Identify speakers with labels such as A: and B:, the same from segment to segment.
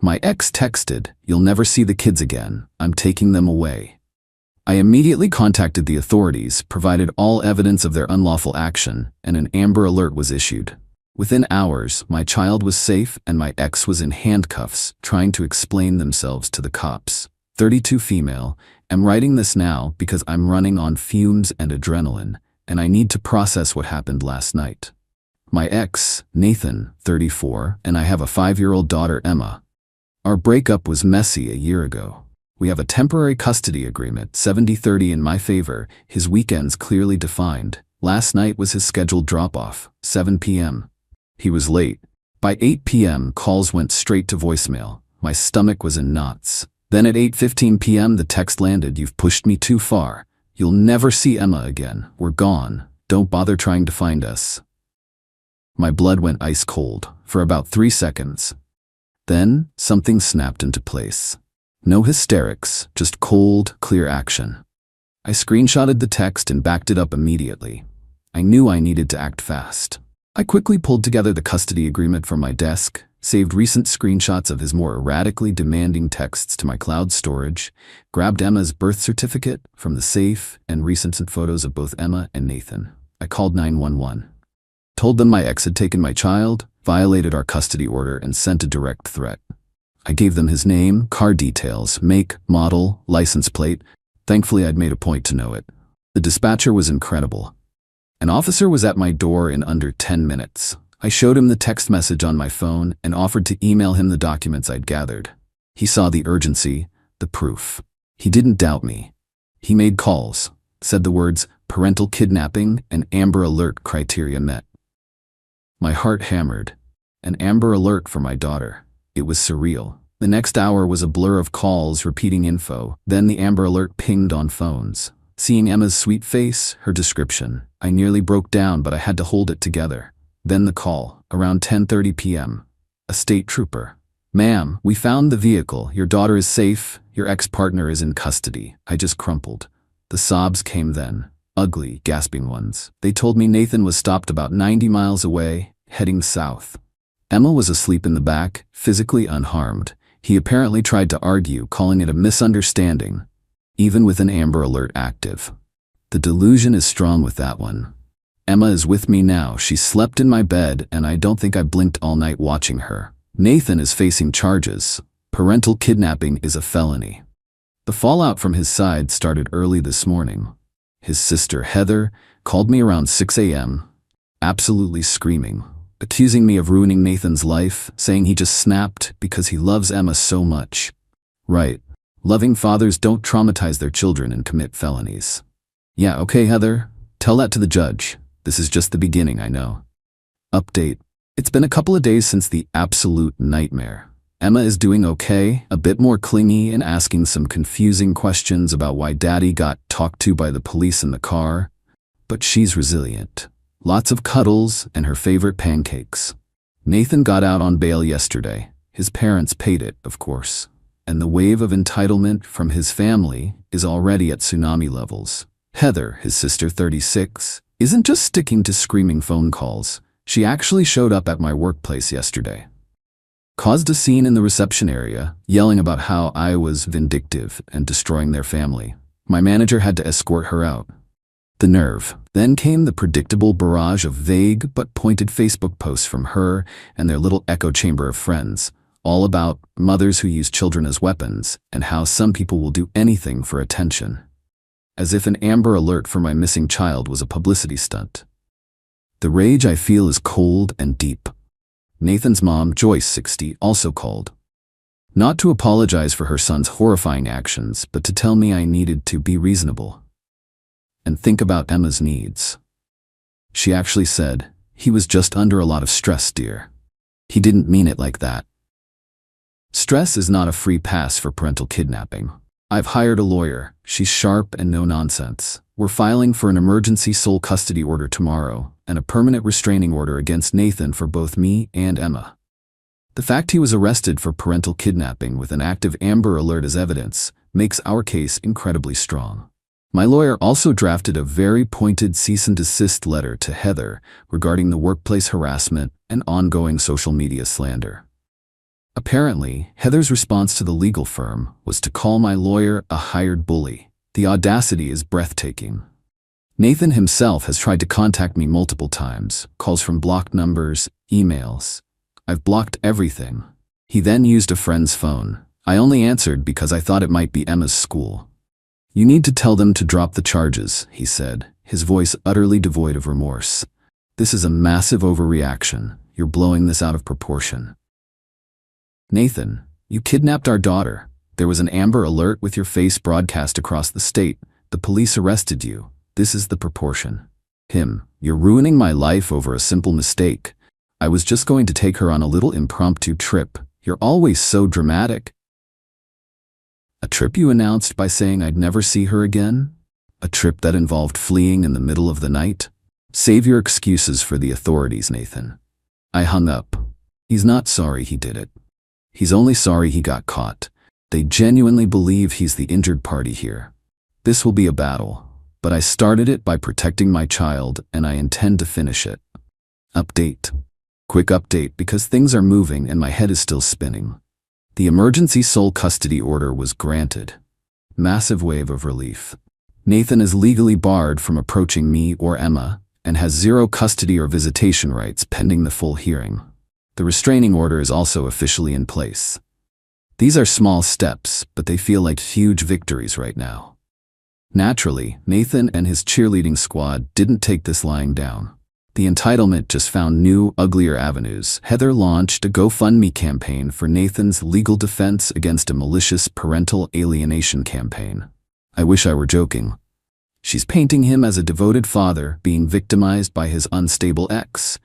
A: My ex texted, "You'll never see the kids again. I'm taking them away." I immediately contacted the authorities, provided all evidence of their unlawful action, and an Amber Alert was issued. Within hours, my child was safe and my ex was in handcuffs, trying to explain themselves to the cops. 32 female, am writing this now because I'm running on fumes and adrenaline, and I need to process what happened last night. My ex, Nathan, 34, and I have a 5-year-old daughter, Emma. Our breakup was messy a year ago. We have a temporary custody agreement, 70-30 in my favor, his weekends clearly defined. Last night was his scheduled drop-off, 7 p.m. He was late. By 8 p.m., calls went straight to voicemail. My stomach was in knots. Then at 8:15 p.m., the text landed, "You've pushed me too far. You'll never see Emma again. We're gone. Don't bother trying to find us." My blood went ice cold for about 3 seconds. Then, something snapped into place. No hysterics, just cold, clear action. I screenshotted the text and backed it up immediately. I knew I needed to act fast. I quickly pulled together the custody agreement from my desk, saved recent screenshots of his more erratically demanding texts to my cloud storage, grabbed Emma's birth certificate from the safe, and recent photos of both Emma and Nathan. I called 911. Told them my ex had taken my child, violated our custody order, and sent a direct threat. I gave them his name, car details, make, model, license plate. Thankfully, I'd made a point to know it. The dispatcher was incredible. An officer was at my door in under 10 minutes. I showed him the text message on my phone and offered to email him the documents I'd gathered. He saw the urgency, the proof. He didn't doubt me. He made calls, said the words parental kidnapping and Amber Alert criteria met. My heart hammered. An Amber Alert for my daughter. It was surreal. The next hour was a blur of calls repeating info, then the Amber Alert pinged on phones. Seeing Emma's sweet face, her description, I nearly broke down, but I had to hold it together. Then the call, around 10:30 p.m. A state trooper. "Ma'am, we found the vehicle. Your daughter is safe. Your ex-partner is in custody." I just crumpled. The sobs came then. Ugly, gasping ones. They told me Nathan was stopped about 90 miles away, heading south. Emma was asleep in the back, physically unharmed. He apparently tried to argue, calling it a misunderstanding, even with an Amber Alert active. The delusion is strong with that one. Emma is with me now. She slept in my bed, and I don't think I blinked all night watching her. Nathan is facing charges. Parental kidnapping is a felony. The fallout from his side started early this morning. His sister, Heather, called me around 6 a.m., absolutely screaming, accusing me of ruining Nathan's life, saying he just snapped because he loves Emma so much. Right. Loving fathers don't traumatize their children and commit felonies. Yeah, okay, Heather. Tell that to the judge. This is just the beginning, I know. Update. It's been a couple of days since the absolute nightmare. Emma is doing okay, a bit more clingy and asking some confusing questions about why Daddy got talked to by the police in the car. But she's resilient. Lots of cuddles and her favorite pancakes. Nathan got out on bail yesterday. His parents paid it, of course. And the wave of entitlement from his family is already at tsunami levels. Heather, his sister 36, isn't just sticking to screaming phone calls. She actually showed up at my workplace yesterday. Caused a scene in the reception area, yelling about how I was vindictive and destroying their family. My manager had to escort her out. The nerve. Then came the predictable barrage of vague but pointed Facebook posts from her and their little echo chamber of friends, all about mothers who use children as weapons and how some people will do anything for attention. As if an Amber Alert for my missing child was a publicity stunt. The rage I feel is cold and deep. Nathan's mom, Joyce, 60, also called. Not to apologize for her son's horrifying actions, but to tell me I needed to be reasonable and think about Emma's needs. She actually said, "He was just under a lot of stress, dear. He didn't mean it like that." Stress is not a free pass for parental kidnapping. I've hired a lawyer. She's sharp and no nonsense. We're filing for an emergency sole custody order tomorrow and a permanent restraining order against Nathan for both me and Emma. The fact he was arrested for parental kidnapping with an active Amber Alert as evidence makes our case incredibly strong. My lawyer also drafted a very pointed cease and desist letter to Heather regarding the workplace harassment and ongoing social media slander. Apparently, Heather's response to the legal firm was to call my lawyer a hired bully. The audacity is breathtaking. Nathan himself has tried to contact me multiple times, calls from blocked numbers, emails. I've blocked everything. He then used a friend's phone. I only answered because I thought it might be Emma's school. "You need to tell them to drop the charges," he said, his voice utterly devoid of remorse. "This is a massive overreaction. You're blowing this out of proportion." "Nathan, you kidnapped our daughter. There was an Amber Alert with your face broadcast across the state. The police arrested you. This is the proportion." Him, "You're ruining my life over a simple mistake. I was just going to take her on a little impromptu trip. You're always so dramatic." "A trip you announced by saying I'd never see her again? A trip that involved fleeing in the middle of the night? Save your excuses for the authorities, Nathan." I hung up. He's not sorry he did it. He's only sorry he got caught. They genuinely believe he's the injured party here. This will be a battle, but I started it by protecting my child, and I intend to finish it. Update. Quick update because things are moving and my head is still spinning. The emergency sole custody order was granted. Massive wave of relief. Nathan is legally barred from approaching me or Emma and has zero custody or visitation rights pending the full hearing. The restraining order is also officially in place. These are small steps, but they feel like huge victories right now. Naturally, Nathan and his cheerleading squad didn't take this lying down. The entitlement just found new, uglier avenues. Heather launched a GoFundMe campaign for Nathan's legal defense against a malicious parental alienation campaign. I wish I were joking. She's painting him as a devoted father being victimized by his unstable ex,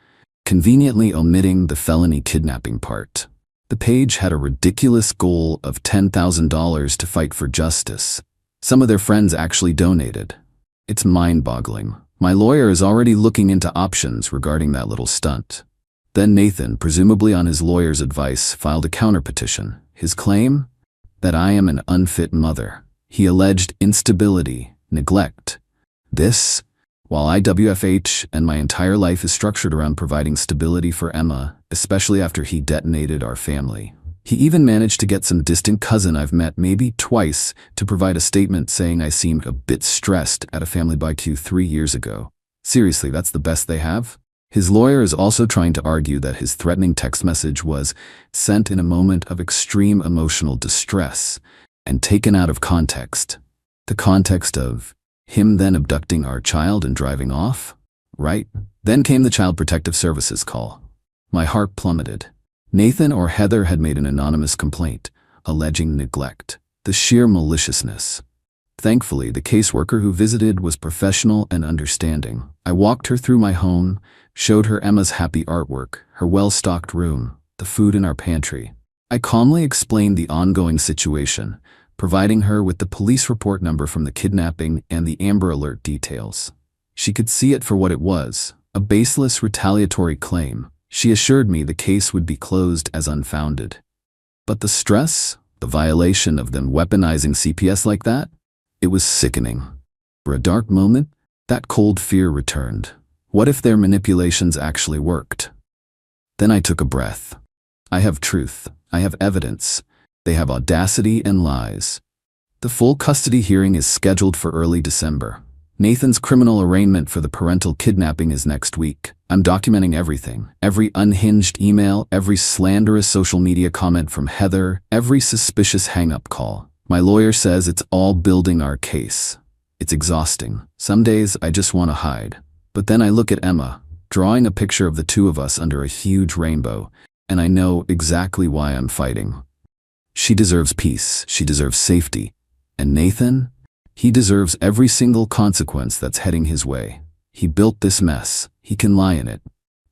A: conveniently omitting the felony kidnapping part. The page had a ridiculous goal of $10,000 to fight for justice. Some of their friends actually donated. It's mind-boggling. My lawyer is already looking into options regarding that little stunt. Then Nathan, presumably on his lawyer's advice, filed a counterpetition. His claim? That I am an unfit mother. He alleged instability, neglect. This, while IWFH and my entire life is structured around providing stability for Emma, especially after he detonated our family. He even managed to get some distant cousin I've met maybe twice to provide a statement saying I seemed a bit stressed at a family barbecue 3 years ago. Seriously, that's the best they have? His lawyer is also trying to argue that his threatening text message was sent in a moment of extreme emotional distress and taken out of context. The context of him then abducting our child and driving off? Right? Then came the Child Protective Services call. My heart plummeted. Nathan or Heather had made an anonymous complaint, alleging neglect. The sheer maliciousness. Thankfully, the caseworker who visited was professional and understanding. I walked her through my home, showed her Emma's happy artwork, her well-stocked room, the food in our pantry. I calmly explained the ongoing situation, providing her with the police report number from the kidnapping and the Amber Alert details. She could see it for what it was, a baseless retaliatory claim. She assured me the case would be closed as unfounded. But the stress, the violation of them weaponizing CPS like that, it was sickening. For a dark moment, that cold fear returned. What if their manipulations actually worked? Then I took a breath. I have truth. I have evidence. They have audacity and lies. The full custody hearing is scheduled for early December. Nathan's criminal arraignment for the parental kidnapping is next week. I'm documenting everything. Every unhinged email, every slanderous social media comment from Heather, every suspicious hang-up call. My lawyer says it's all building our case. It's exhausting. Some days I just want to hide. But then I look at Emma, drawing a picture of the two of us under a huge rainbow, and I know exactly why I'm fighting. She deserves peace. She deserves safety. And Nathan? He deserves every single consequence that's heading his way. He built this mess. He can lie in it.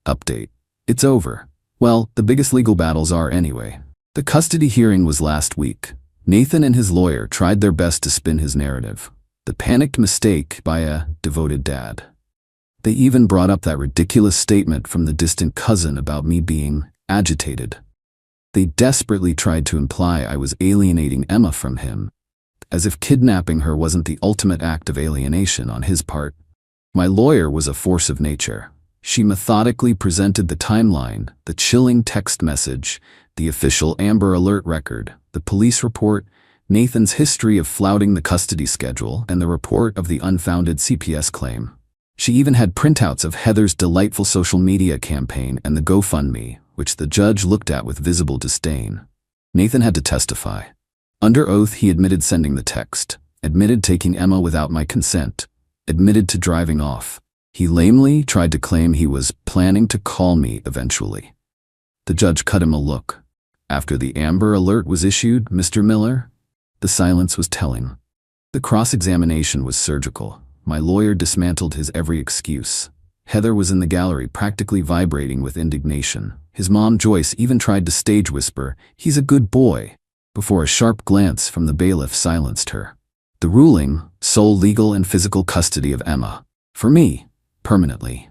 A: Update. It's over. Well, the biggest legal battles are anyway. The custody hearing was last week. Nathan and his lawyer tried their best to spin his narrative. The panicked mistake by a devoted dad. They even brought up that ridiculous statement from the distant cousin about me being agitated. They desperately tried to imply I was alienating Emma from him, as if kidnapping her wasn't the ultimate act of alienation on his part. My lawyer was a force of nature. She methodically presented the timeline, the chilling text message, the official Amber Alert record, the police report, Nathan's history of flouting the custody schedule, and the report of the unfounded CPS claim. She even had printouts of Heather's delightful social media campaign and the GoFundMe, which the judge looked at with visible disdain. Nathan had to testify. Under oath, he admitted sending the text, admitted taking Emma without my consent, admitted to driving off. He lamely tried to claim he was planning to call me eventually. The judge cut him a look. After the Amber Alert was issued, Mr. Miller, the silence was telling. The cross-examination was surgical. My lawyer dismantled his every excuse. Heather was in the gallery, practically vibrating with indignation. His mom, Joyce, even tried to stage whisper, "He's a good boy," before a sharp glance from the bailiff silenced her. The ruling, sole legal and physical custody of Emma. For me, permanently.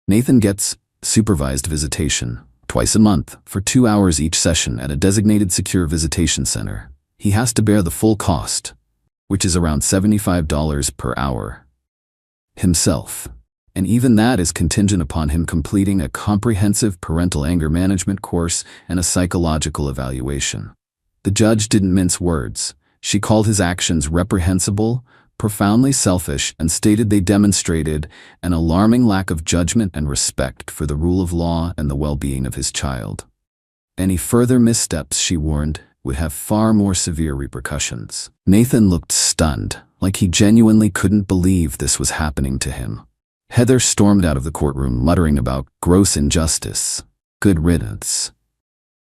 A: Nathan gets supervised visitation, twice a month, for 2 hours each session at a designated secure visitation center. He has to bear the full cost, which is around $75 per hour, himself. And even that is contingent upon him completing a comprehensive parental anger management course and a psychological evaluation. The judge didn't mince words. She called his actions reprehensible, profoundly selfish, and stated they demonstrated an alarming lack of judgment and respect for the rule of law and the well-being of his child. Any further missteps, she warned, would have far more severe repercussions. Nathan looked stunned, like he genuinely couldn't believe this was happening to him. Heather stormed out of the courtroom, muttering about gross injustice. Good riddance.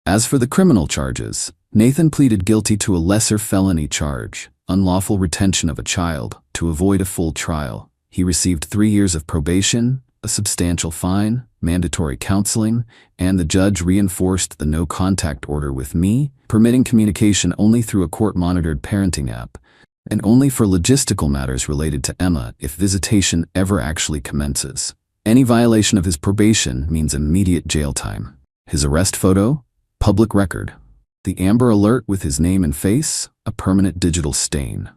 A: As for the criminal charges, Nathan pleaded guilty to a lesser felony charge, unlawful retention of a child, to avoid a full trial. He received 3 years of probation, a substantial fine, mandatory counseling, and the judge reinforced the no-contact order with me, permitting communication only through a court-monitored parenting app, and only for logistical matters related to Emma if visitation ever actually commences. Any violation of his probation means immediate jail time. His arrest photo? Public record. The Amber Alert with his name and face? A permanent digital stain.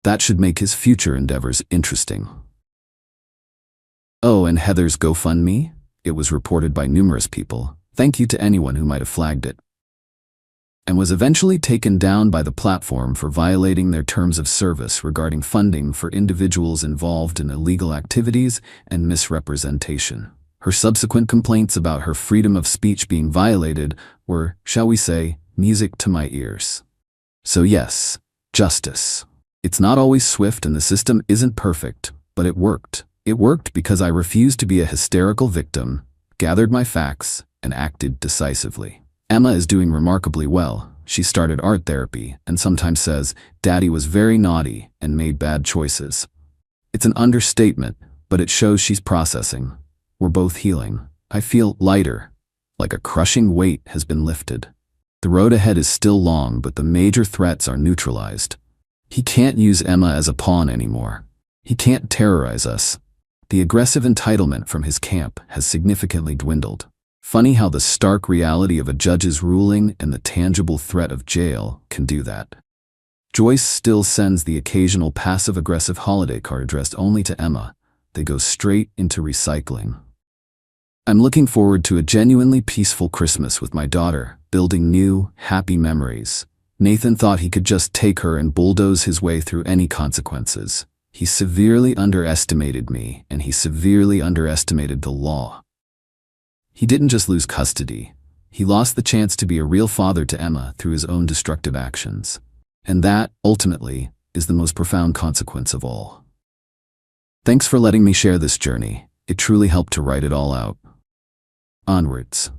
A: That should make his future endeavors interesting. Oh, and Heather's GoFundMe? It was reported by numerous people. Thank you to anyone who might have flagged it. And was eventually taken down by the platform for violating their terms of service regarding funding for individuals involved in illegal activities and misrepresentation. Her subsequent complaints about her freedom of speech being violated were, shall we say, music to my ears. So yes, justice. It's not always swift and the system isn't perfect, but it worked. It worked because I refused to be a hysterical victim, gathered my facts, and acted decisively. Emma is doing remarkably well. She started art therapy and sometimes says, "Daddy was very naughty and made bad choices." It's an understatement, but it shows she's processing. We're both healing. I feel lighter, like a crushing weight has been lifted. The road ahead is still long, but the major threats are neutralized. He can't use Emma as a pawn anymore. He can't terrorize us. The aggressive entitlement from his camp has significantly dwindled. Funny how the stark reality of a judge's ruling and the tangible threat of jail can do that. Joyce still sends the occasional passive-aggressive holiday card addressed only to Emma. They go straight into recycling. I'm looking forward to a genuinely peaceful Christmas with my daughter, building new, happy memories. Nathan thought he could just take her and bulldoze his way through any consequences. He severely underestimated me, and he severely underestimated the law. He didn't just lose custody. He lost the chance to be a real father to Emma through his own destructive actions. And that, ultimately, is the most profound consequence of all. Thanks for letting me share this journey. It truly helped to write it all out. Onwards.